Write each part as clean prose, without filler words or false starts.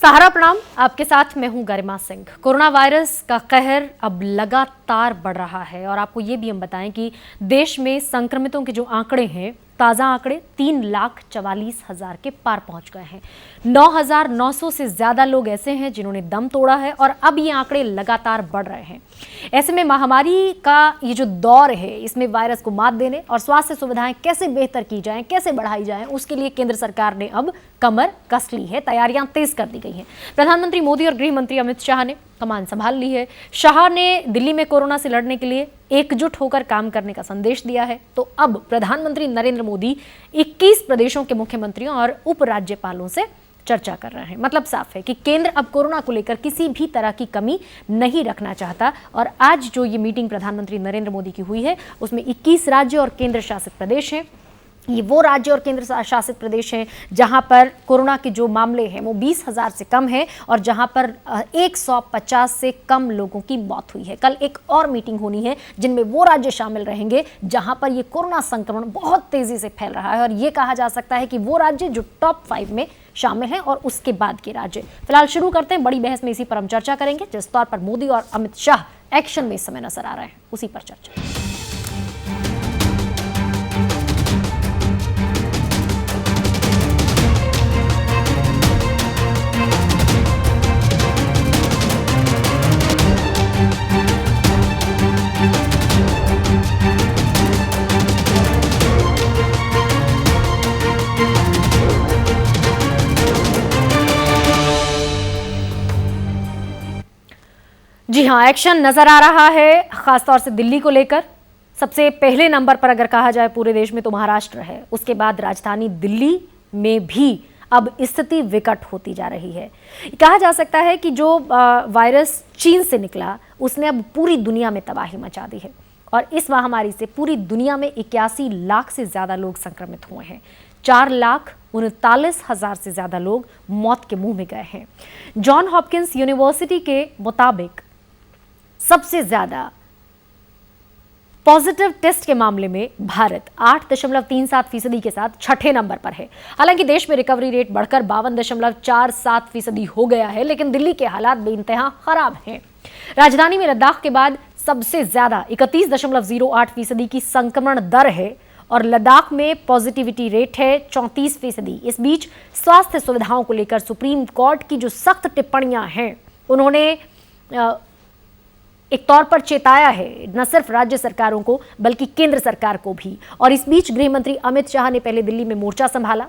सहारा प्रणाम, आपके साथ मैं हूं गरिमा सिंह। कोरोना वायरस का कहर अब लगातार बढ़ रहा है और आपको ये भी हम बताएं कि देश में संक्रमितों के जो आंकड़े हैं, ताज़ा आंकड़े 3,44,000 के पार पहुंच गए हैं। 9,900 से ज़्यादा लोग ऐसे हैं जिन्होंने दम तोड़ा है और अब ये आंकड़े लगातार बढ़ रहे हैं। ऐसे में महामारी का ये जो दौर है, इसमें वायरस को मात देने और स्वास्थ्य सुविधाएं कैसे बेहतर की जाएं, कैसे बढ़ाई जाएं, उसके लिए केंद्र सरकार ने अब कमर कस ली है, तैयारियां तेज कर दी गई हैं। प्रधानमंत्री मोदी और गृह मंत्री अमित शाह ने कमान संभाल ली है। शाह ने दिल्ली में कोरोना से लड़ने के लिए एकजुट होकर काम करने का संदेश दिया है। तो अब प्रधानमंत्री नरेंद्र मोदी 21 प्रदेशों के मुख्यमंत्रियों और उपराज्यपालों से चर्चा कर रहे हैं। मतलब साफ है कि केंद्र अब कोरोना को लेकर किसी भी तरह की कमी नहीं रखना चाहता। और आज जो ये मीटिंग प्रधानमंत्री नरेंद्र मोदी की हुई है, उसमें 21 राज्य और केंद्र शासित प्रदेश हैं। ये वो राज्य और केंद्र शासित प्रदेश हैं जहां पर कोरोना के जो मामले हैं वो 20,000 से कम है और जहां पर 150 से कम लोगों की मौत हुई है। कल एक और मीटिंग होनी है जिनमें वो राज्य शामिल रहेंगे जहां पर ये कोरोना संक्रमण बहुत तेजी से फैल रहा है और ये कहा जा सकता है कि वो राज्य जो टॉप 5 में शामिल हैं और उसके बाद के राज्य। फिलहाल शुरू करते हैं बड़ी बहस में, इसी पर हम चर्चा करेंगे। जिस तौर पर मोदी और अमित शाह एक्शन में इस समय नजर आ रहे हैं, उसी पर चर्चा। जी हां, एक्शन नजर आ रहा है, खासतौर से दिल्ली को लेकर। सबसे पहले नंबर पर अगर कहा जाए पूरे देश में तो महाराष्ट्र है, उसके बाद राजधानी दिल्ली में भी अब स्थिति विकट होती जा रही है। कहा जा सकता है कि जो वायरस चीन से निकला उसने अब पूरी दुनिया में तबाही मचा दी है और इस महामारी से पूरी दुनिया में 81 लाख से ज्यादा लोग संक्रमित हुए हैं। 4,39,000 से ज्यादा लोग मौत के मुंह में गए हैं। जॉन हॉपकिंस यूनिवर्सिटी के मुताबिक सबसे ज्यादा पॉजिटिव टेस्ट के मामले में भारत 8.37% के साथ छठे नंबर पर है। हालांकि देश में रिकवरी रेट बढ़कर 52.47% हो गया है, लेकिन दिल्ली के हालात बेइंतहा खराब हैं। राजधानी में लद्दाख के बाद सबसे ज्यादा 31.08% की संक्रमण दर है और लद्दाख में पॉजिटिविटी रेट है 34%। इस बीच स्वास्थ्य सुविधाओं को लेकर सुप्रीम कोर्ट की जो सख्त टिप्पणियां हैं, उन्होंने एक तौर पर चेताया है न सिर्फ राज्य सरकारों को बल्कि केंद्र सरकार को भी। और इस बीच गृह मंत्री अमित शाह ने पहले दिल्ली में मोर्चा संभाला।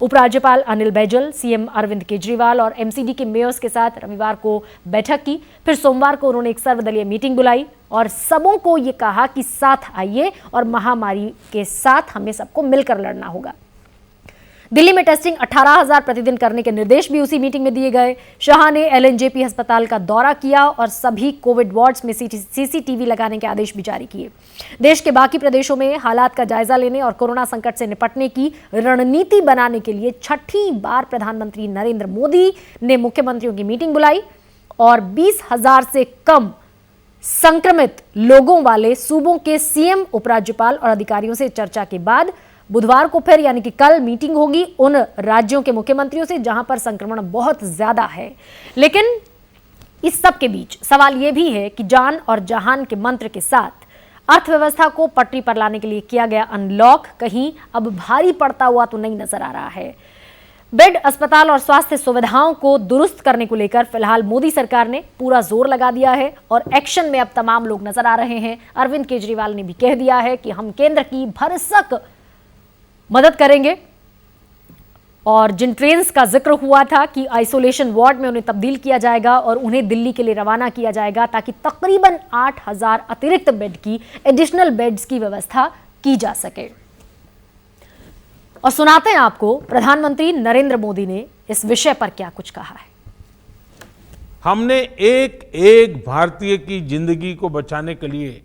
उपराज्यपाल अनिल बैजल, सीएम अरविंद केजरीवाल और एमसीडी के मेयर्स के साथ रविवार को बैठक की। फिर सोमवार को उन्होंने एक सर्वदलीय मीटिंग बुलाई और सबों को ये कहा कि साथ आइए और महामारी के साथ हमें सबको मिलकर लड़ना होगा। दिल्ली में टेस्टिंग 18,000 प्रतिदिन करने के निर्देश भी उसी मीटिंग में दिए गए। शाह ने एलएनजेपी अस्पताल का दौरा किया और सभी कोविड वार्ड्स में सीसीटीवी लगाने के आदेश भी जारी किए। देश के बाकी प्रदेशों में हालात का जायजा लेने और कोरोना संकट से निपटने की रणनीति बनाने के लिए छठी बार प्रधानमंत्री नरेंद्र मोदी ने मुख्यमंत्रियों की मीटिंग बुलाई और 20,000 से कम संक्रमित लोगों वाले सूबों के सीएम, उपराज्यपाल और अधिकारियों से चर्चा के बाद बुधवार को फिर यानी कि कल मीटिंग होगी उन राज्यों के मुख्यमंत्रियों से जहां पर संक्रमण बहुत ज्यादा है। लेकिन इस सब के बीच सवाल यह भी है कि जान और जहान के मंत्र के साथ अर्थव्यवस्था को पटरी पर लाने के लिए किया गया अनलॉक कहीं अब भारी पड़ता हुआ तो नहीं नजर आ रहा है। बेड, अस्पताल और स्वास्थ्य सुविधाओं को दुरुस्त करने को लेकर फिलहाल मोदी सरकार ने पूरा जोर लगा दिया है और एक्शन में अब तमाम लोग नजर आ रहे हैं। अरविंद केजरीवाल ने भी कह दिया है कि हम केंद्र की भरसक मदद करेंगे और जिन ट्रेन्स का जिक्र हुआ था कि आइसोलेशन वार्ड में उन्हें तब्दील किया जाएगा और उन्हें दिल्ली के लिए रवाना किया जाएगा ताकि तकरीबन 8,000 अतिरिक्त बेड की एडिशनल बेड्स की व्यवस्था की जा सके। और सुनाते हैं आपको प्रधानमंत्री नरेंद्र मोदी ने इस विषय पर क्या कुछ कहा है। हमने एक एक भारतीय की जिंदगी को बचाने के लिए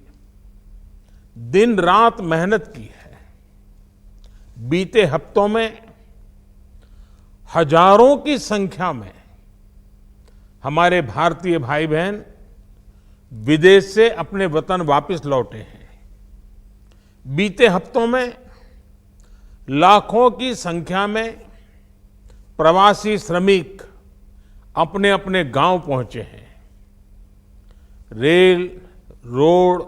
दिन रात मेहनत की है। बीते हफ्तों में हजारों की संख्या में हमारे भारतीय भाई बहन विदेश से अपने वतन वापस लौटे हैं। बीते हफ्तों में लाखों की संख्या में प्रवासी श्रमिक अपने अपने गांव पहुंचे हैं। रेल, रोड,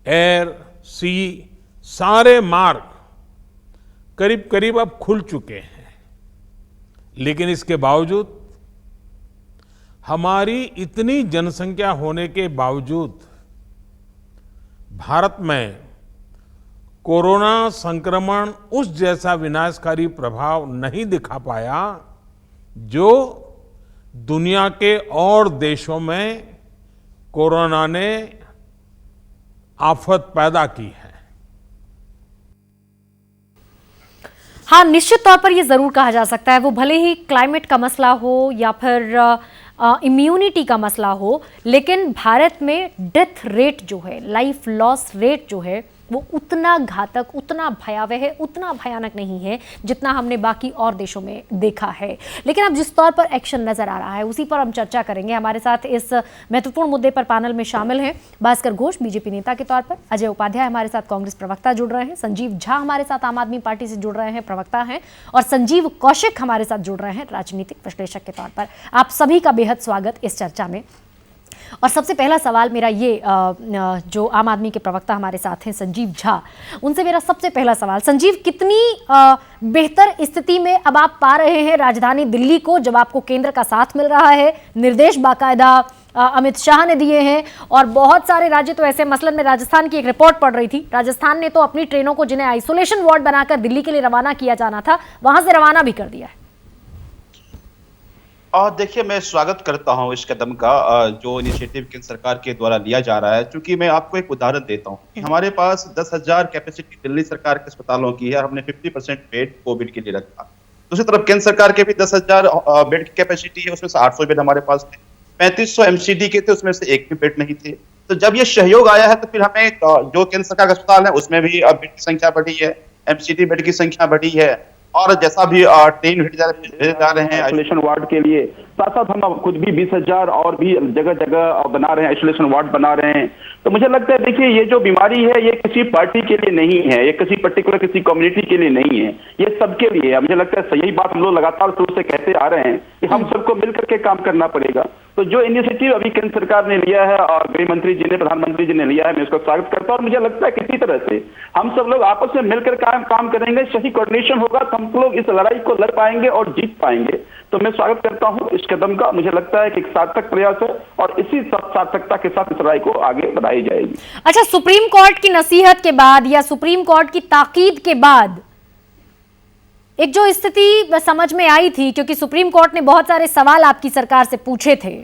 एयर, सी सारे मार्ग करीब करीब अब खुल चुके हैं। लेकिन इसके बावजूद हमारी इतनी जनसंख्या होने के बावजूद भारत में कोरोना संक्रमण उस जैसा विनाशकारी प्रभाव नहीं दिखा पाया जो दुनिया के और देशों में कोरोना ने आफत पैदा की है। हाँ, निश्चित तौर पर यह जरूर कहा जा सकता है, वो भले ही क्लाइमेट का मसला हो या फिर इम्यूनिटी का मसला हो, लेकिन भारत में डेथ रेट जो है, लाइफ लॉस रेट जो है, वो उतना घातक, उतना भयावह, उतना भयानक नहीं है जितना हमने बाकी और देशों में देखा है। लेकिन अब जिस तौर पर एक्शन नजर आ रहा है उसी पर हम चर्चा करेंगे। हमारे साथ इस महत्वपूर्ण मुद्दे पर पैनल में शामिल हैं भास्कर घोष बीजेपी नेता के तौर पर, अजय उपाध्याय हमारे साथ कांग्रेस प्रवक्ता जुड़ रहे हैं, संजीव झा हमारे साथ आम आदमी पार्टी से जुड़ रहे हैं, प्रवक्ता हैं, और संजीव कौशिक हमारे साथ जुड़ रहे हैं राजनीतिक विश्लेषक के तौर पर। आप सभी का बेहद स्वागत इस चर्चा में। और सबसे पहला सवाल मेरा ये, जो आम आदमी के प्रवक्ता हमारे साथ हैं संजीव झा, उनसे मेरा सबसे पहला सवाल, संजीव, कितनी बेहतर स्थिति में अब आप पा रहे हैं राजधानी दिल्ली को, जब आपको केंद्र का साथ मिल रहा है, निर्देश बाकायदा अमित शाह ने दिए हैं, और बहुत सारे राज्य तो ऐसे, मसलन मैं राजस्थान की एक रिपोर्ट पढ़ रही थी, राजस्थान ने तो अपनी ट्रेनों को जिन्हें आइसोलेशन वार्ड बनाकर दिल्ली के लिए रवाना किया जाना था, वहां से रवाना भी कर दिया है। देखिए, मैं स्वागत करता हूं इस कदम का जो इनिशिएटिव केंद्र सरकार के द्वारा लिया जा रहा है। क्योंकि मैं आपको एक उदाहरण देता हूं कि हमारे पास 10,000 कैपेसिटी दिल्ली सरकार के अस्पतालों की है, हमने 50% बेड कोविड के लिए रखा। दूसरी तरफ केंद्र सरकार के भी 10,000 बेड की कैपेसिटी है, उसमें से 800 बेड हमारे पास थे, 3500 एमसीडी के थे, उसमें से एक भी बेड नहीं थे। तो जब ये सहयोग आया है तो फिर हमें जो केंद्र सरकार का अस्पताल है उसमें भी बेड की संख्या बढ़ी है, एमसीडी बेड की संख्या बढ़ी है, और जैसा भी ट्रेन भेजे जा रहे हैं आइसोलेशन वार्ड के लिए, साथ साथ हम खुद भी 20,000 और भी जगह जगह बना रहे हैं, आइसोलेशन वार्ड बना रहे हैं। तो मुझे लगता है, देखिए, ये जो बीमारी है ये किसी पार्टी के लिए नहीं है, ये किसी पर्टिकुलर किसी कम्युनिटी के लिए नहीं है, ये सबके लिए है। मुझे लगता है यही बात हम लोग लगातार शुरू से कहते आ रहे हैं कि हम सबको मिलकर के काम करना पड़ेगा। तो जो इनिशिएटिव अभी केंद्र सरकार ने लिया है और गृह मंत्री जी ने, प्रधानमंत्री जी ने लिया है, मैं उसका स्वागत करता हूं। और मुझे लगता है किसी तरह से हम सब लोग आपस में मिलकर काम करेंगे, सही कोऑर्डिनेशन होगा तो हम लोग इस लड़ाई को लड़ पाएंगे और जीत पाएंगे। तो मैं स्वागत करता हूं इस कदम का। मुझे लगता है कि एक सार्थक प्रयास है और इसी सार्थकता के साथ इस लड़ाई को आगे बढ़ाई जाएगी। अच्छा, सुप्रीम कोर्ट की नसीहत के बाद या सुप्रीम कोर्ट की ताकीद के बाद एक जो स्थिति समझ में आई थी, क्योंकि सुप्रीम कोर्ट ने बहुत सारे सवाल आपकी सरकार से पूछे थे,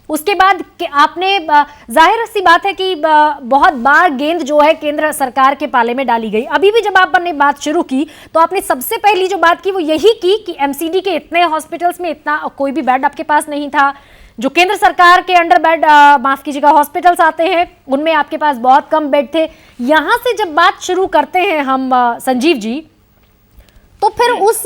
उसके बाद आपने, जाहिर सी बात है कि बहुत बार गेंद जो है केंद्र सरकार के पाले में डाली गई। अभी भी जब आपने बात शुरू की तो आपने सबसे पहली जो बात की वो यही की कि एमसीडी के इतने हॉस्पिटल्स में इतना कोई भी बेड आपके पास नहीं था, जो केंद्र सरकार के अंडर बेड, माफ कीजिएगा, हॉस्पिटल्स आते हैं उनमें आपके पास बहुत कम बेड थे। यहां से जब बात शुरू करते हैं हम, संजीव जी, तो फिर उस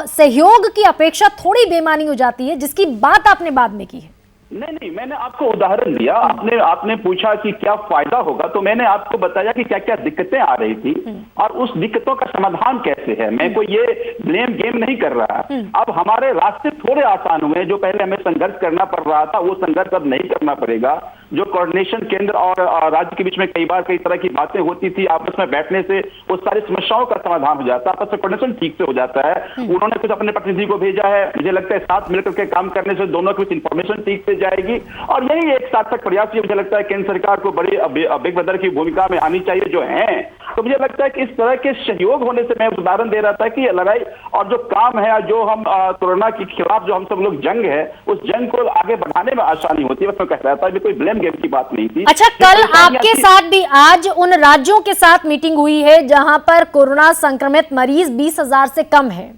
सहयोग की अपेक्षा थोड़ी बेमानी हो जाती है जिसकी बात आपने बाद में की है। नहीं, मैंने आपको उदाहरण दिया, आपने पूछा कि क्या फायदा होगा, तो मैंने आपको बताया कि क्या क्या दिक्कतें आ रही थी और उस दिक्कतों का समाधान कैसे है। मैं कोई ये ब्लेम गेम नहीं कर रहा। अब हमारे रास्ते थोड़े आसान हुए, जो पहले हमें संघर्ष करना पड़ रहा था वो संघर्ष अब नहीं करना पड़ेगा। जो कोऑर्डिनेशन केंद्र और राज्य के बीच में कई बार कई तरह की बातें होती थी, आपस में बैठने से वो सारी समस्याओं का समाधान हो जाता है, आपस में कोऑर्डिनेशन ठीक से हो जाता है। उन्होंने कुछ अपने प्रतिनिधि को भेजा है, मुझे लगता है साथ मिलकर के काम करने से दोनों की इंफॉर्मेशन ठीक से जाएगी और यही एक सार्थक प्रयास है। मुझे लगता है केंद्र सरकार को बड़ी बिग ब्रदर की भूमिका में आनी चाहिए जो है। तो मुझे लगता है कि इस तरह के सहयोग होने से, मैं उदाहरण दे रहा था कि ये लड़ाई और जो काम है, जो हम कोरोना के खिलाफ जो हम सब लोग जंग है, उस जंग को आगे बढ़ाने में आसानी होती है। बस मैं कह रहा था, कोई ब्लेम गेम की बात नहीं थी। अच्छा, कल आपके साथ भी आज उन राज्यों के साथ मीटिंग हुई है जहां पर कोरोना संक्रमित मरीज 20,000 से कम है।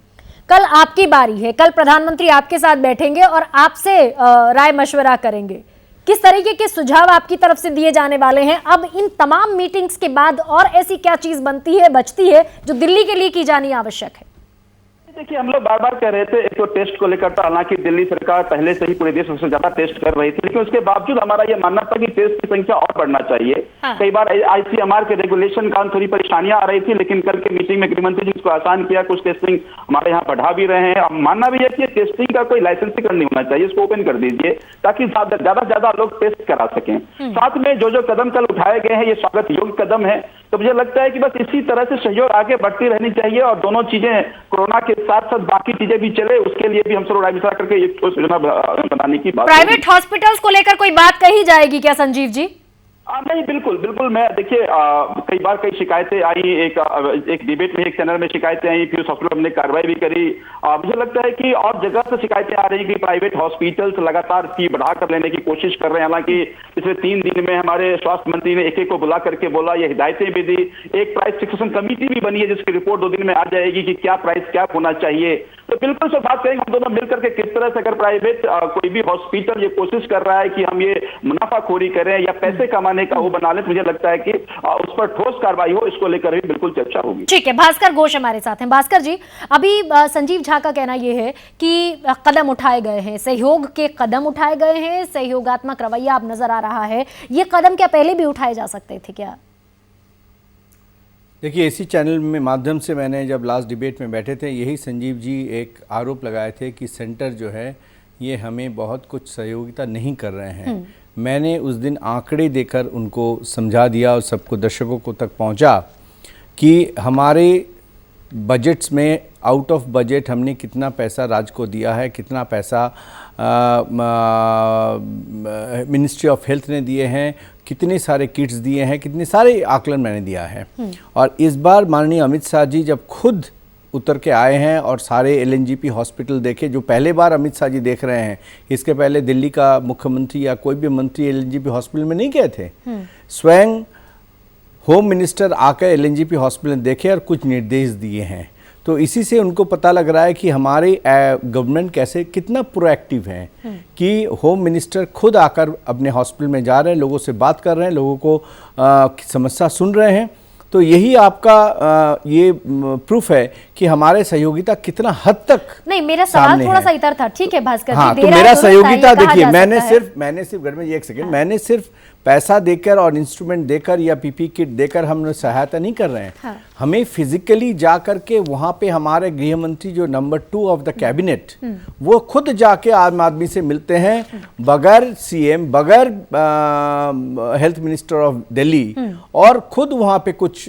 कल आपकी बारी है, कल प्रधानमंत्री आपके साथ बैठेंगे और आपसे राय मशवरा करेंगे। किस तरीके के सुझाव आपकी तरफ से दिए जाने वाले हैं? अब इन तमाम मीटिंग्स के बाद और ऐसी क्या चीज बनती है, बचती है, जो दिल्ली के लिए की जानी आवश्यक है? देखिए, हम लोग बार बार कह रहे थे एक तो टेस्ट को लेकर था, हालांकि दिल्ली सरकार पहले से ही पूरे देश में सबसे ज्यादा टेस्ट कर रही थी, लेकिन उसके बावजूद हमारा ये मानना था कि टेस्ट की संख्या और बढ़ना चाहिए। हाँ। कई बार आईसीएमआर के रेगुलेशन का थोड़ी परेशानियां आ रही थी, लेकिन कल के मीटिंग में गृहमंत्री जी इसको आसान किया, कुछ टेस्टिंग हमारे यहाँ बढ़ा भी रहे हैं। अब मानना भी है कि टेस्टिंग का कोई लाइसेंसीकरण नहीं होना चाहिए, इसको ओपन कर दीजिए ताकि ज्यादा से ज्यादा लोग टेस्ट करा सकें। साथ में जो कदम कल उठाए गए हैं ये स्वागत योग्य कदम है। तो मुझे लगता है कि बस इसी तरह से सहयोग आगे बढ़ती रहनी चाहिए और दोनों चीजें कोरोना के साथ साथ बाकी चीजें भी चले, उसके लिए भी हम सब राज्य सरकार करके एक ठोस योजना बनाने की बात। प्राइवेट हॉस्पिटल्स को लेकर कोई बात कही जाएगी क्या संजीव जी? नहीं, बिल्कुल बिल्कुल। मैं देखिए, कई बार कई शिकायतें आई, एक डिबेट में एक चैनल में शिकायतें आई, फिर उस हॉस्पिटल हमने कार्रवाई भी करी। मुझे लगता है कि और जगह से शिकायतें आ रही हैं कि प्राइवेट हॉस्पिटल्स लगातार फी बढ़ाकर लेने की कोशिश कर रहे हैं। हालांकि पिछले 3 दिन में हमारे स्वास्थ्य मंत्री ने एक को बुला करके बोला, ये हिदायतें भी दी, एक प्राइस फिक्सेशन कमेटी भी बनी है जिसकी रिपोर्ट 2 दिन में आ जाएगी कि क्या प्राइस क्या होना चाहिए। तो बिल्कुल से बात करेंगे हम दोनों मिलकर के किस तरह से अगर प्राइवेट कोई भी हॉस्पिटल ये कोशिश कर रहा है कि हम ये मुनाफाखोरी करें या पैसे कमाने का वो बना ले, मुझे लगता है कि उस पर ठोस कार्रवाई हो, इसको लेकर भी बिल्कुल चर्चा होगी। ठीक है, भास्कर घोष हमारे साथ हैं। भास्कर जी, अभी संजीव झा का कहना यह है कि कदम उठाए गए हैं, सहयोग के कदम उठाए गए हैं, सहयोगात्मक रवैया अब नजर आ रहा है। ये कदम क्या पहले भी उठाए जा सकते थे क्या? देखिए, इसी चैनल में माध्यम से मैंने जब लास्ट डिबेट में बैठे थे, यही संजीव जी एक आरोप लगाए थे कि सेंटर जो है ये हमें बहुत कुछ सहयोगिता नहीं कर रहे हैं। मैंने उस दिन आंकड़े देकर उनको समझा दिया और सबको दर्शकों को तक पहुंचा कि हमारे बजट्स में आउट ऑफ बजट हमने कितना पैसा राज्य को दिया है, कितना पैसा मिनिस्ट्री ऑफ हेल्थ ने दिए हैं, कितने सारे किट्स दिए हैं, कितने सारे आकलन मैंने दिया है। और इस बार माननीय अमित शाह जी जब खुद उतर के आए हैं और सारे एलएनजेपी हॉस्पिटल देखे, जो पहले बार अमित शाह जी देख रहे हैं, इसके पहले दिल्ली का मुख्यमंत्री या कोई भी मंत्री एलएनजेपी हॉस्पिटल में नहीं गए थे। स्वयं होम मिनिस्टर आकर एलएनजेपी हॉस्पिटल देखे और कुछ निर्देश दिए हैं। तो इसी से उनको पता लग रहा है कि हमारे गवर्नमेंट कैसे कितना प्रोएक्टिव है कि होम मिनिस्टर खुद आकर अपने हॉस्पिटल में जा रहे हैं, लोगों से बात कर रहे हैं, लोगों को समस्या सुन रहे हैं। तो यही आपका ये प्रूफ है कि हमारे सहयोगिता कितना हद तक नहीं, मेरा सवाल थोड़ा सा इधर था। ठीक है भास्कर हाँ, जी, तो मेरा सहयोगिता देखिए, मैंने सिर्फ घर में एक सेकंड, मैंने सिर्फ पैसा देकर और इंस्ट्रूमेंट देकर या पीपी किट देकर हम सहायता नहीं कर रहे हैं। हाँ। हमें फिजिकली जा करके वहां पे हमारे गृह मंत्री जो नंबर 2 ऑफ द कैबिनेट, वो खुद जाके आम आदमी से मिलते हैं, बगैर सीएम, बगैर हेल्थ मिनिस्टर ऑफ दिल्ली, और खुद वहां पे कुछ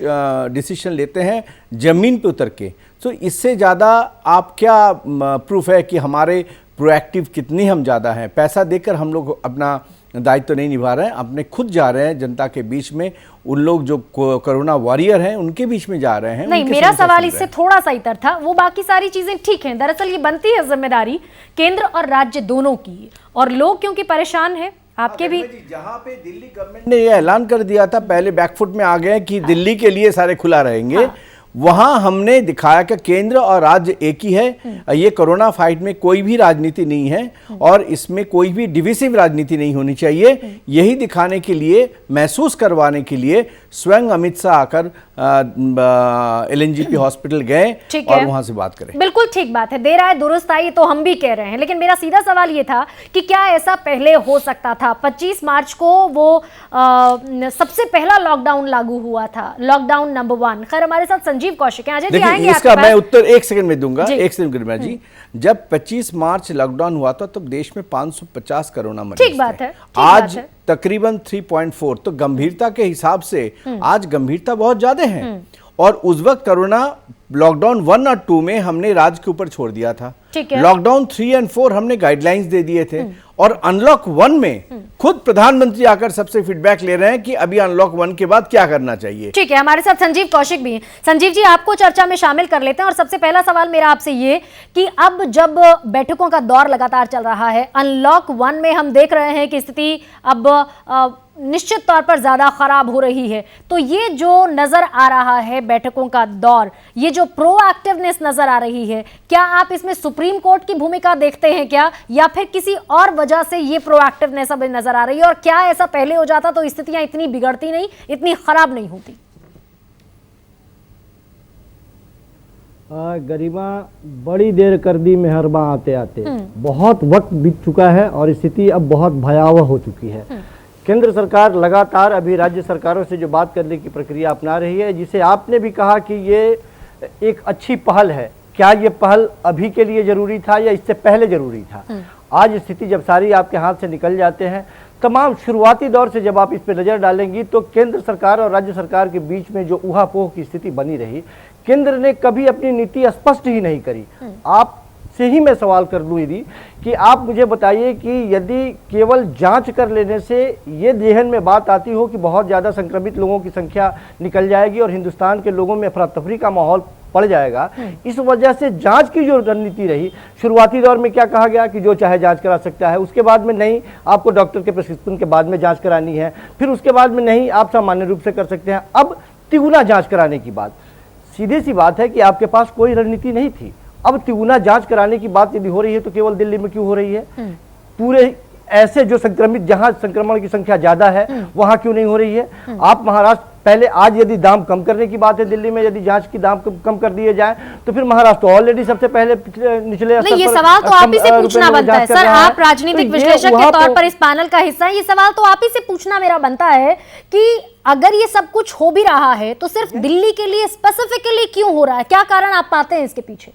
डिसीजन लेते हैं जमीन पे उतर के। तो इससे ज़्यादा आप क्या प्रूफ है कि हमारे प्रोएक्टिव कितनी हम ज़्यादा हैं। पैसा देकर हम लोग अपना दायित्व तो नहीं निभा रहे हैं, अपने खुद जा रहे हैं जनता के बीच में, उन लोग जो कोरोना वॉरियर हैं उनके बीच में जा रहे हैं। नहीं, मेरा सवाल इससे थोड़ा सा इतर था, वो बाकी सारी चीजें ठीक हैं। दरअसल ये बनती है जिम्मेदारी केंद्र और राज्य दोनों की, और लोग क्योंकि परेशान हैं, आपके भी जहां पे दिल्ली गवर्नमेंट ने ये ऐलान कर दिया था, पहले बैकफुट में आ गए कि दिल्ली के लिए सारे खुला रहेंगे। हाँ। वहां हमने दिखाया कि केंद्र और राज्य एक ही है। ये कोरोना फाइट में कोई भी राजनीति नहीं है और इसमें कोई भी डिविसिव राजनीति नहीं होनी चाहिए। यही दिखाने के लिए, महसूस करवाने के लिए स्वयं अमित शाह आकर एलएनजेपी हॉस्पिटल गए और वहां से बात करें। बिल्कुल ठीक बात है, देर आए दुरुस्त आई, तो हम भी कह रहे हैं। लेकिन मेरा सीधा सवाल ये था कि क्या ऐसा पहले हो सकता था? 25 मार्च को वो सबसे पहला लॉकडाउन लागू हुआ था, लॉकडाउन नंबर 1। खैर, हमारे साथ संजीव कौशिक हैं। अजय जी आएंगे इसका मैं उत्तर 1 सेकंड में दूंगा। 1 सेकंड में जी, जब 25 मार्च लॉकडाउन हुआ था तब देश में 550 कोरोना मरीज थे। ठीक बात है। आज तकरीबन 3.4, तो गंभीरता के हिसाब से आज गंभीरता बहुत ज्यादा है। और उस वक्त कोरोना लॉकडाउन 1 और 2 में हमने राज्य के ऊपर छोड़ दिया था। लॉकडाउन 3 और 4 हमने गाइडलाइंस दे दिए थे। और अनलॉक 1 में खुद प्रधानमंत्री आकर सबसे फीडबैक ले रहे हैं कि अभी अनलॉक 1 के बाद क्या करना चाहिए। ठीक है, हमारे साथ संजीव कौशिक भी हैं। संजीव जी, आपको चर्चा में शामिल कर लेते हैं। और सबसे पहला सवाल मेरा आपसे ये कि अब जब बैठकों का दौर लगातार चल रहा है, अनलॉक 1 में हम देख रहे हैं कि स्थिति अब निश्चित तौर पर ज्यादा खराब हो रही है, तो ये जो नजर आ रहा है बैठकों का दौर, ये जो प्रोएक्टिवनेस नजर आ रही है, क्या आप इसमें सुप्रीम कोर्ट की भूमिका देखते हैं क्या, या फिर किसी और वजह से ये प्रोएक्टिवनेस अब नजर आ रही है? और क्या ऐसा पहले हो जाता तो स्थितियां इतनी बिगड़ती नहीं, इतनी खराब नहीं होती? गरिमा, बड़ी देर कर दी मेहरबा आते आते। बहुत वक्त बीत चुका है और स्थिति अब बहुत भयावह हो चुकी है। केंद्र सरकार लगातार अभी राज्य सरकारों से जो बात करने की प्रक्रिया अपना रही है, जिसे आपने भी कहा कि ये एक अच्छी पहल है। क्या ये पहल अभी के लिए जरूरी था या इससे पहले जरूरी था? आज स्थिति जब सारी आपके हाथ से निकल जाते हैं, तमाम शुरुआती दौर से जब आप इस पर नज़र डालेंगी तो केंद्र सरकार और राज्य सरकार के बीच में जो ऊहापोह की स्थिति बनी रही, केंद्र ने कभी अपनी नीति स्पष्ट ही नहीं करी। आप से ही मैं सवाल कर लूँ यदि कि आप मुझे बताइए कि यदि केवल जांच कर लेने से ये ज़हन में बात आती हो कि बहुत ज़्यादा संक्रमित लोगों की संख्या निकल जाएगी और हिंदुस्तान के लोगों में अफरा तफरी का माहौल पड़ जाएगा, इस वजह से जांच की जो रणनीति रही, शुरुआती दौर में क्या कहा गया कि जो चाहे जांच करा सकता है, उसके बाद में नहीं, आपको डॉक्टर के प्रिस्क्रिप्शन के बाद में जांच करानी है, फिर उसके बाद में नहीं, आप सामान्य रूप से कर सकते हैं। अब तिगुना जांच कराने की बात, सीधी सी बात है कि आपके पास कोई रणनीति नहीं थी। अब तिगुना जांच कराने की बात यदि हो रही है तो केवल दिल्ली में क्यों हो रही है? पूरे ऐसे जो संक्रमित, जहां संक्रमण की संख्या ज्यादा है, वहां क्यों नहीं हो रही है? आप महाराष्ट्र, पहले आज यदि दाम कम करने की बात है, दिल्ली में यदि जांच की दाम कम कर दिए जाए तो फिर महाराष्ट्र ऑलरेडी सबसे पहले निचले स्तर पर। ये सवाल तो आप ही से पूछना बनता है सर, आप राजनीतिक विश्लेषक के तौर पर इस पैनल का हिस्सा है, ये सवाल तो आप ही से पूछना मेरा बनता है कि अगर ये सब कुछ हो भी रहा है तो सिर्फ दिल्ली के लिए स्पेसिफिकली क्यों हो रहा है? क्या कारण आप पाते हैं इसके पीछे?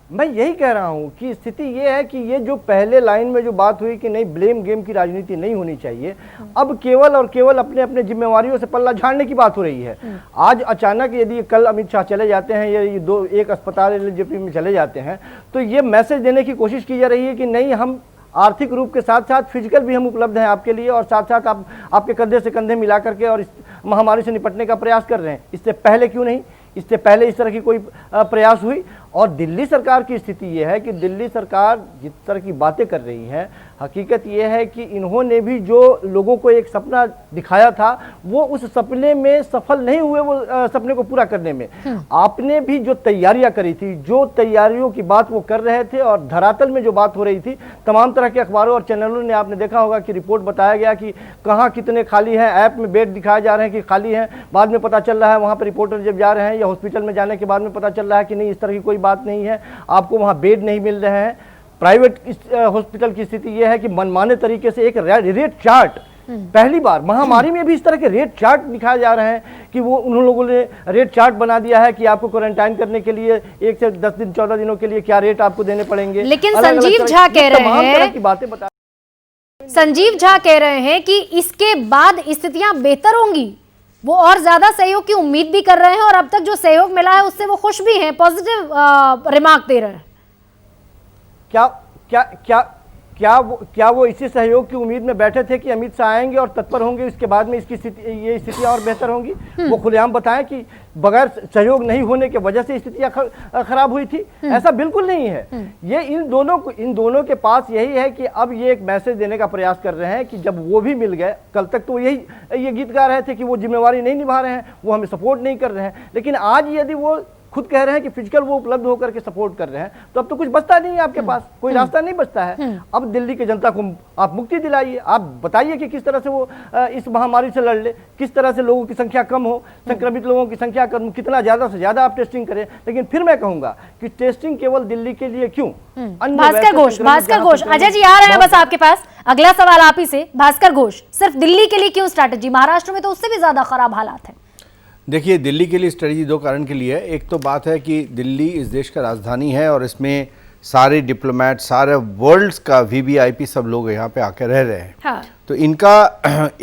मैं यही कह रहा हूं कि स्थिति ये है कि ये जो पहले लाइन में जो बात हुई कि नहीं, ब्लेम गेम की राजनीति नहीं होनी चाहिए, अब केवल और केवल अपने अपने जिम्मेवारियों से पल्ला झाड़ने की बात हो रही है। आज अचानक यदि कल अमित शाह चले जाते हैं या ये एक अस्पताल एलजेपी में चले जाते हैं तो ये मैसेज देने की कोशिश की जा रही है कि नहीं, हम आर्थिक रूप के साथ साथ फिजिकल भी हम उपलब्ध हैं आपके लिए और साथ साथ आप आपके कंधे से कंधे मिला करके और इस महामारी से निपटने का प्रयास कर रहे हैं। इससे पहले क्यों नहीं? इससे पहले इस तरह की कोई प्रयास हुई? और दिल्ली सरकार की स्थिति यह है कि दिल्ली सरकार जिस तरह की बातें कर रही है, हकीकत यह है कि इन्होंने भी जो लोगों को एक सपना दिखाया था वो उस सपने में सफल नहीं हुए, वो सपने को पूरा करने में। आपने भी जो तैयारियां करी थी, जो तैयारियों की बात वो कर रहे थे और धरातल में जो बात हो रही थी, तमाम तरह के अखबारों और चैनलों ने आपने देखा होगा कि रिपोर्ट बताया गया कि कहाँ कितने खाली हैं, ऐप में बेड दिखाए जा रहे हैं कि खाली हैं, बाद में पता चल रहा है वहाँ पर रिपोर्टर जब जा रहे हैं या हॉस्पिटल में जाने के बाद में पता चल रहा है कि नहीं, इस तरह की कोई बात नहीं है, आपको वहाँ बेड नहीं मिल रहे हैं। प्राइवेट हॉस्पिटल की स्थिति यह है कि मनमाने तरीके से एक रेट चार्ट, पहली बार महामारी में भी इस तरह के रेट चार्ट दिखाए जा रहे हैं कि वो उन लोगों ने रेट चार्ट बना दिया है कि आपको क्वारंटाइन करने के लिए 1 से 10 दिन 14 दिनों के लिए क्या रेट आपको देने पड़ेंगे। लेकिन संजीव झा कह रहे हैं की बातें बता संजीव झा कह रहे हैं कि इसके बाद स्थितियां बेहतर होंगी, वो और ज्यादा सहयोग की उम्मीद भी कर रहे हैं और अब तक जो सहयोग मिला है उससे वो खुश भी हैं, पॉजिटिव रिमार्क दे रहे हैं। क्या वो इसी सहयोग की उम्मीद में बैठे थे कि अमित शाह आएंगे और तत्पर होंगे, इसके बाद में इसकी स्थिति, ये स्थितियां और बेहतर होंगी? वो खुलेआम बताएं कि बगैर सहयोग नहीं होने की वजह से स्थितियां खराब हुई थी? ऐसा बिल्कुल नहीं है। ये इन दोनों के पास यही है कि अब ये एक मैसेज देने का प्रयास कर रहे हैं कि जब वो भी मिल गए, कल तक तो ये गीत गा रहे थे कि वो जिम्मेवारी नहीं निभा रहे हैं, वो हमें सपोर्ट नहीं कर रहे हैं, लेकिन आज यदि वो खुद कह रहे हैं कि फिजिकल वो उपलब्ध होकर के सपोर्ट कर रहे हैं, तो अब तो कुछ बचता नहीं है आपके पास, कोई रास्ता नहीं बचता है। अब दिल्ली की जनता को आप मुक्ति दिलाइए, आप बताइए कि किस तरह से वो इस महामारी से लड़ ले, किस तरह से लोगों की संख्या कम हो, संक्रमित लोगों की संख्या कम, कितना ज्यादा से ज्यादा आप टेस्टिंग करें। लेकिन फिर मैं कहूंगा कि टेस्टिंग केवल दिल्ली के लिए क्यों? भास्कर घोष, अजय जी आ रहे हैं बस आपके पास, अगला सवाल आप ही से। भास्कर घोष, सिर्फ दिल्ली के लिए क्यों स्ट्रैटेजी? महाराष्ट्र में तो उससे भी ज्यादा खराब हालात है। देखिए, दिल्ली के लिए स्ट्रेटजी दो कारण के लिए है। एक तो बात है कि दिल्ली इस देश का राजधानी है और इसमें सारे डिप्लोमेट, सारे वर्ल्ड्स का वीवीआईपी सब लोग यहाँ पे आके रह रहे हैं। हाँ। तो इनका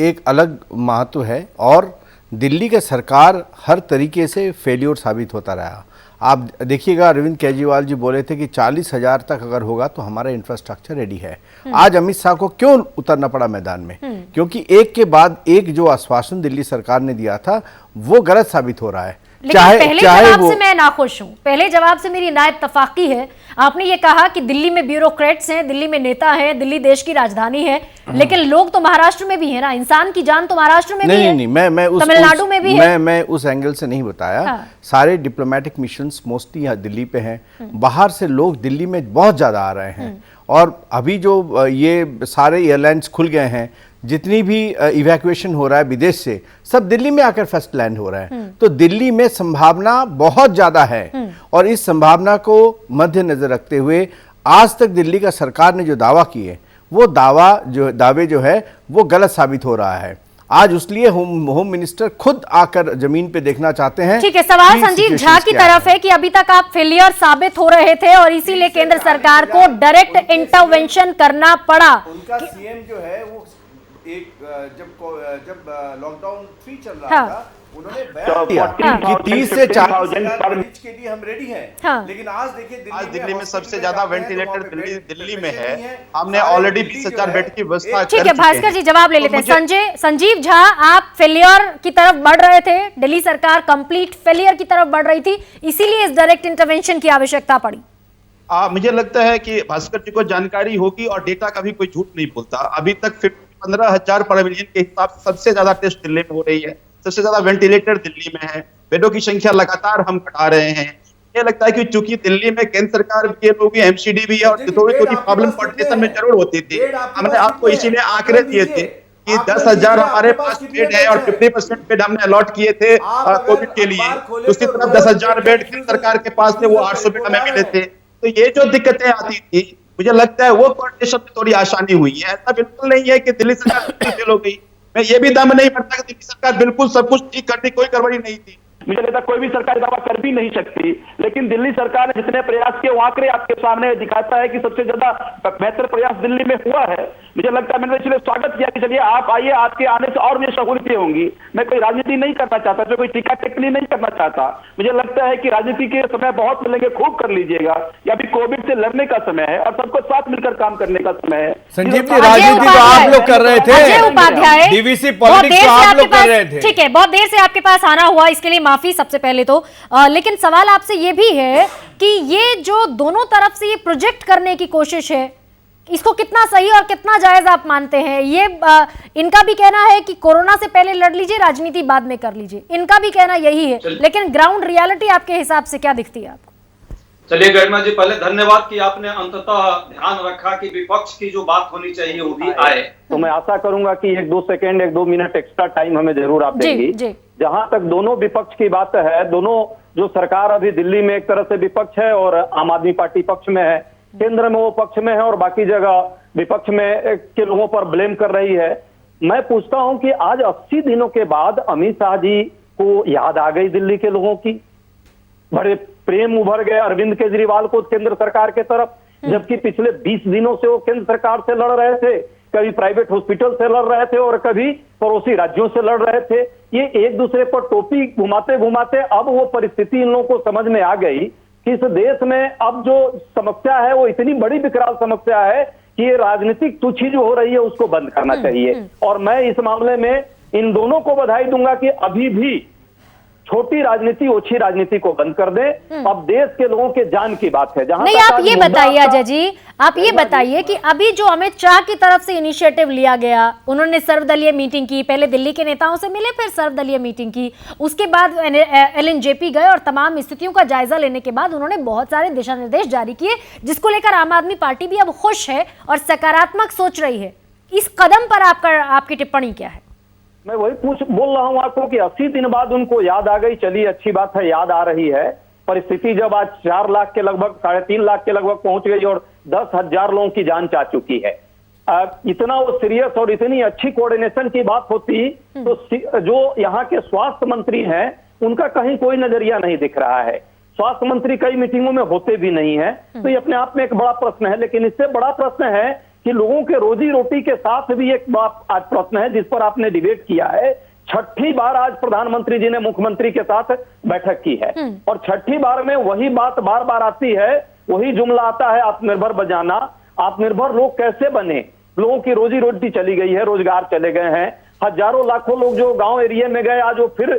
एक अलग महत्व है और दिल्ली का सरकार हर तरीके से फेल्योर साबित होता रहा। आप देखिएगा, अरविंद केजरीवाल जी बोले थे कि 40,000 तक अगर होगा तो हमारा इंफ्रास्ट्रक्चर रेडी है। आज अमित शाह को क्यों उतरना पड़ा मैदान में? क्योंकि एक के बाद एक जो आश्वासन दिल्ली सरकार ने दिया था वो गलत साबित हो रहा है। लेकिन पहले जवाब से मैं नाखुश हूं, पहले जवाब से मेरी ना इत्तेफाकी है। आपने ये कहा कि दिल्ली में ब्यूरोक्रेट्स हैं, दिल्ली में नेता हैं, दिल्ली देश की राजधानी है, लेकिन लोग तो महाराष्ट्र में भी है ना, इंसान की जान तो महाराष्ट्र में भी है। नहीं, मैं तमिलनाडु में भी है। मैं उस एंगल से नहीं बताया। हाँ। सारे डिप्लोमेटिक मिशंस मोस्टली यहाँ दिल्ली पे हैं। बाहर से लोग दिल्ली में बहुत ज्यादा आ रहे हैं और अभी जो ये सारे एयरलाइंस खुल गए हैं, जितनी भी इवैक्यूएशन हो रहा है विदेश से, सब दिल्ली में आकर फर्स्ट लैंड हो रहा है। तो दिल्ली में संभावना बहुत ज़्यादा है और इस संभावना को मद्देनजर रखते हुए आज तक दिल्ली का सरकार ने जो दावा किए वो दावे जो है वो गलत साबित हो रहा है। आज उसलिए होम मिनिस्टर खुद आकर जमीन पे देखना चाहते हैं। ठीक है, सवाल संजीव झा की तरफ है कि अभी तक आप फेलियर साबित हो रहे थे और इसीलिए केंद्र सरकार को डायरेक्ट इंटरवेंशन करना पड़ा। उनका सीएम जो है वो जब लॉकडाउन 3 चल रहा था उन्होंने बयान दिया कि 30 से 40,000 के लिए हम रेडी हैं। लेकिन आज देखिए आज दिल्ली में सबसे ज्यादा वेंटिलेटर दिल्ली में है। हमने ऑलरेडी 20,000 बेड की व्यवस्था कर चुके हैं। ठीक है, भास्कर जी जवाब ले लेते हैं। संजीव झा, आप फेलियर की तरफ बढ़ रहे थे, दिल्ली सरकार कंप्लीट फेलियर की तरफ बढ़ रही थी, इसीलिए इस डायरेक्ट इंटरवेंशन की आवश्यकता पड़ी। मुझे लगता है कि भास्कर जी को जानकारी होगी और डेटा कभी कोई झूठ नहीं बोलता। अभी तक 15,000 पर मिलियन के हिसाब से सबसे ज्यादा टेस्ट दिल्ली में हो रही है, सबसे ज्यादा वेंटिलेटर दिल्ली में है, बेडों की संख्या लगातार हम घटा रहे हैं। ये लगता है कि चूंकि दिल्ली में केंद्र सरकार के लोग भी, एमसीडी भी है और थोड़ी थोड़ी प्रॉब्लम कोऑर्डिनेशन में जरूर होती थी। हमने आपको इसीलिए आंकड़े दिए थे कि 10,000 हमारे पास बेड है और 50% बेड हमने अलॉट किए थे कोविड के लिए। दूसरी तरफ 10,000 बेड केंद्र सरकार के पास थे, वो 800 बेड हमें मिले थे। तो ये जो दिक्कतें आती थी, मुझे लगता है वो कोऑर्डिनेशन में थोड़ी आसानी हुई है। ऐसा बिल्कुल नहीं है कि दिल्ली सरकार फेल हो गई। मैं ये भी दाम नहीं पड़ता कि दिल्ली सरकार बिल्कुल सब कुछ ठीक करती, कोई गड़बड़ी नहीं थी। मुझे लगता है कोई भी सरकार दावा कर भी नहीं सकती, लेकिन दिल्ली सरकार ने जितने प्रयास किए वो आंकड़े आपके सामने दिखाता है कि सबसे ज्यादा बेहतर प्रयास दिल्ली में हुआ है। मुझे लगता है मैंने इसलिए स्वागत किया कि चलिए आप आइए, आपके आने से और भी सहूलियतें होंगी। मैं कोई राजनीति नहीं करना चाहता, जो कोई टीका टिप्पणी नहीं करना चाहता। मुझे लगता है कि राजनीति के समय बहुत मिलेंगे, खूब कर लीजिएगा। या अभी कोविड से लड़ने का समय है और सबको साथ मिलकर काम करने का समय है। संजीव जी, राजनीति तो आप लोग कर रहे थे, अजय उपाध्याय, डीवीसी पॉलिटिक्स तो आप लोग कर रहे थे। ठीक है, बहुत देर से आपके पास आना हुआ, इसके लिए माफी सबसे पहले तो। लेकिन सवाल आपसे ये भी है कि ये जो दोनों तरफ से ये प्रोजेक्ट करने की कोशिश है, इसको कितना सही और कितना जायज आप मानते हैं? ये इनका भी कहना है कि कोरोना से पहले लड़ लीजिए, राजनीति बाद में कर लीजिए, इनका भी कहना यही है। लेकिन ग्राउंड रियलिटी आपके हिसाब से क्या दिखती है आपको? चलिए गरिमा जी, पहले धन्यवाद कि आपने अंततः ध्यान रखा कि विपक्ष की जो बात होनी चाहिए वो भी आए। तो मैं आशा करूंगा कि 1-2 सेकंड 1-2 मिनट एक्स्ट्रा टाइम हमें जरूर आप देंगी। जहां तक दोनों विपक्ष की बात है, दोनों जो सरकार अभी दिल्ली में एक तरह से विपक्ष है और आम आदमी पार्टी पक्ष में है, केंद्र में वो पक्ष में है और बाकी जगह विपक्ष में के लोगों पर ब्लेम कर रही है। मैं पूछता हूं कि आज 80 दिनों के बाद अमित शाह जी को याद आ गई दिल्ली के लोगों की, बड़े प्रेम उभर गए अरविंद केजरीवाल को केंद्र सरकार के तरफ, जबकि पिछले 20 दिनों से वो केंद्र सरकार से लड़ रहे थे, कभी प्राइवेट हॉस्पिटल से लड़ रहे थे और कभी पड़ोसी राज्यों से लड़ रहे थे। ये एक दूसरे पर टोपी घुमाते घुमाते अब वो परिस्थिति इन लोगों को समझ में आ गई कि इस देश में अब जो समस्या है वो इतनी बड़ी विकराल समस्या है कि ये राजनीतिक तुच्छी जो हो रही है उसको बंद करना चाहिए। और मैं इस मामले में इन दोनों को बधाई दूंगा कि अभी भी छोटी राजनीति, ओछी राजनीति को बंद कर दें। अब देश के लोगों के जान की बात है। जहां नहीं, आप ये बताइए अजय जी, आप ये बताइए कि अभी जो अमित शाह की तरफ से इनिशिएटिव लिया गया, उन्होंने सर्वदलीय मीटिंग की, पहले दिल्ली के नेताओं से मिले, फिर सर्वदलीय मीटिंग की, उसके बाद LNJP गए और तमाम स्थितियों का जायजा लेने के बाद उन्होंने बहुत सारे दिशा निर्देश जारी किए, जिसको लेकर आम आदमी पार्टी भी अब खुश है और सकारात्मक सोच रही है। इस कदम पर आपकी टिप्पणी क्या है? मैं वही बोल रहा हूं आपको कि 80 दिन बाद उनको याद आ गई। चलिए अच्छी बात है, याद आ रही है। परिस्थिति जब आज 4 लाख के लगभग, 3.5 लाख के लगभग पहुंच गई और 10,000 लोगों की जान जा चुकी है, इतना वो सीरियस और इतनी अच्छी कोऑर्डिनेशन की बात होती तो जो यहाँ के स्वास्थ्य मंत्री हैं उनका कहीं कोई नजरिया नहीं दिख रहा है। स्वास्थ्य मंत्री कई मीटिंगों में होते भी नहीं है, तो ये अपने आप में एक बड़ा प्रश्न है। लेकिन इससे बड़ा प्रश्न है कि लोगों के रोजी रोटी के साथ भी एक आज प्रश्न है जिस पर आपने डिबेट किया है। 6ठी बार आज प्रधानमंत्री जी ने मुख्यमंत्री के साथ बैठक की है और 6ठी बार में वही बात बार बार आती है, वही जुमला आता है, आत्मनिर्भर बनाना। आत्मनिर्भर लोग कैसे बने? लोगों की रोजी रोटी चली गई है, रोजगार चले गए हैं, हजारों लाखों लोग जो गांव एरिया में गए आज वो फिर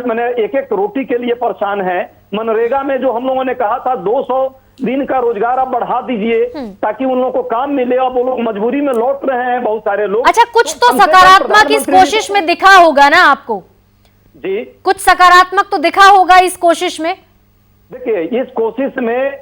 मैंने एक रोटी के लिए परेशान है। मनरेगा में जो हम लोगों ने कहा था 200 दिन का रोजगार आप बढ़ा दीजिए ताकि उन लोगों को काम मिले, अब वो लोग मजबूरी में लौट रहे हैं बहुत सारे लोग। अच्छा, कुछ तो सकारात्मक इस कोशिश में दिखा होगा ना आपको? जी, कुछ सकारात्मक तो दिखा होगा इस कोशिश में। देखिए, इस कोशिश में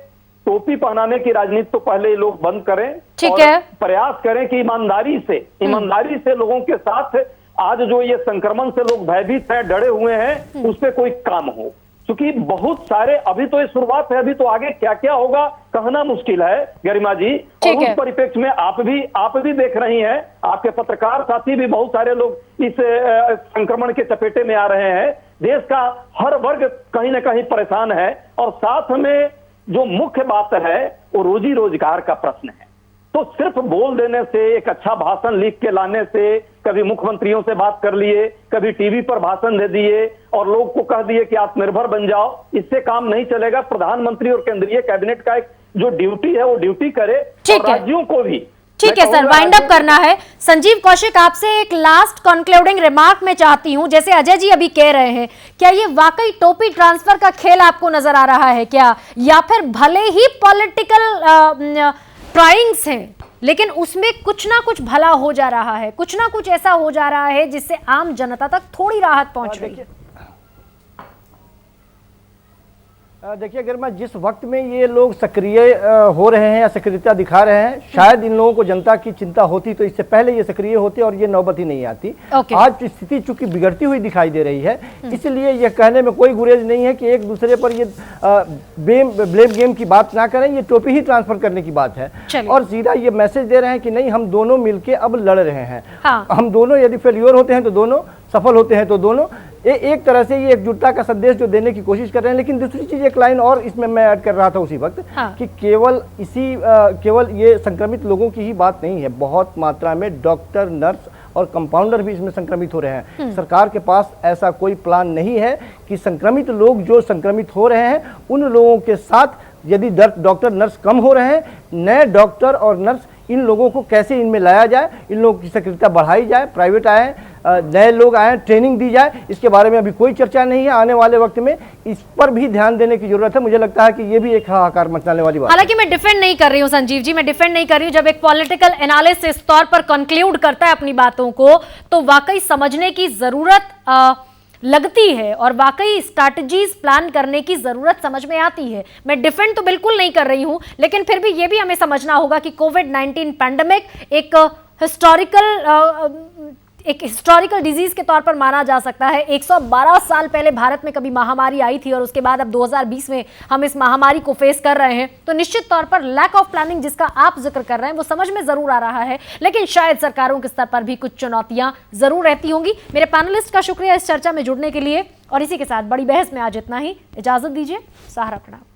टोपी पहनाने की राजनीति तो पहले ये लोग बंद करें। ठीक और है। प्रयास करें कि ईमानदारी से लोगों के साथ आज जो ये संक्रमण से लोग भयभीत हैं, डरे हुए हैं, उस पर कोई काम हो। क्योंकि बहुत सारे, अभी तो ये शुरुआत है, अभी तो आगे क्या क्या होगा कहना मुश्किल है गरिमा जी। और उस परिप्रेक्ष्य में आप भी देख रही हैं, आपके पत्रकार साथी भी बहुत सारे लोग इस संक्रमण के चपेटे में आ रहे हैं। देश का हर वर्ग कहीं ना कहीं परेशान है और साथ में जो मुख्य बात है वो रोजी रोजगार का प्रश्न है। तो सिर्फ बोल देने से, एक अच्छा भाषण लिख के लाने से, कभी मुख्यमंत्रियों से बात कर लिए, कभी टीवी पर भाषण दे दिए और लोग को कह दिए कि आत्मनिर्भर बन जाओ, इससे काम नहीं चलेगा। प्रधानमंत्री और केंद्रीय कैबिनेट का एक जो ड्यूटी है वो ड्यूटी करे और राज्यों को भी। ठीक है सर, वाइंड अप करना है। संजीव कौशिक, आपसे एक लास्ट कंक्लूडिंग रिमार्क में चाहती हूं, जैसे अजय जी अभी कह रहे हैं, क्या ये वाकई टोपी ट्रांसफर का खेल आपको नजर आ रहा है क्या, या फिर भले ही पॉलिटिकल ट्राइंग्स हैं लेकिन उसमें कुछ ना कुछ भला हो जा रहा है, कुछ ना कुछ ऐसा हो जा रहा है जिससे आम जनता तक थोड़ी राहत पहुंच रही है? देखिए गरिमा, जिस वक्त में ये लोग सक्रिय हो रहे हैं या सक्रियता दिखा रहे हैं, शायद इन लोगों को जनता की चिंता होती तो इससे पहले ये सक्रिय होते और ये नौबत ही नहीं आती। आज स्थिति चूंकि बिगड़ती हुई दिखाई दे रही है, इसलिए ये कहने में कोई गुरेज नहीं है कि एक दूसरे पर ये ब्लेम गेम की बात ना करें, ये टोपी ही ट्रांसफर करने की बात है और सीधा ये मैसेज दे रहे हैं कि नहीं, हम दोनों मिलके अब लड़ रहे हैं। हम दोनों यदि फेल्योर होते हैं तो दोनों, सफल होते हैं तो दोनों, एक तरह से ये एकजुटता का संदेश जो देने की कोशिश कर रहे हैं। लेकिन दूसरी चीज, एक लाइन और इसमें मैं ऐड कर रहा था उसी वक्त कि केवल ये संक्रमित लोगों की ही बात नहीं है, बहुत मात्रा में डॉक्टर, नर्स और कंपाउंडर भी इसमें संक्रमित हो रहे हैं। सरकार के पास ऐसा कोई प्लान नहीं है कि संक्रमित लोग जो संक्रमित हो रहे हैं उन लोगों के साथ यदि डॉक्टर नर्स कम हो रहे हैं, नए डॉक्टर और नर्स इन लोगों को कैसे इनमें लाया जाए, इन लोगों की सक्रियता बढ़ाई जाए, प्राइवेट आए, नए लोग आए, ट्रेनिंग दी जाए, इसके बारे में अभी कोई चर्चा नहीं है। आने वाले वक्त में इस पर भी ध्यान देने की जरूरत है। मुझे लगता है कि ये भी एक हाहाकार मचाने वाली बात है। हालांकि मैं डिफेंड नहीं कर रही हूँ संजीव जी, मैं डिफेंड नहीं कर रही हूँ। जब एक पॉलिटिकल एनालिस्ट इस तौर पर कंक्लूड करता है अपनी बातों को, तो वाकई समझने की जरूरत लगती है और वाकई स्ट्रैटेजीज प्लान करने की जरूरत समझ में आती है। मैं डिफेंड तो बिल्कुल नहीं कर रही हूं, लेकिन फिर भी ये भी हमें समझना होगा कि कोविड-19 पैंडेमिक एक हिस्टोरिकल डिजीज के तौर पर माना जा सकता है। 112 साल पहले भारत में कभी महामारी आई थी और उसके बाद अब 2020 में हम इस महामारी को फेस कर रहे हैं। तो निश्चित तौर पर लैक ऑफ प्लानिंग जिसका आप जिक्र कर रहे हैं वो समझ में जरूर आ रहा है, लेकिन शायद सरकारों के स्तर पर भी कुछ चुनौतियां जरूर रहती होंगी। मेरे पैनलिस्ट का शुक्रिया इस चर्चा में जुड़ने के लिए और इसी के साथ बड़ी बहस में आज इतना ही। इजाजत दीजिए, सहारा प्रणाम।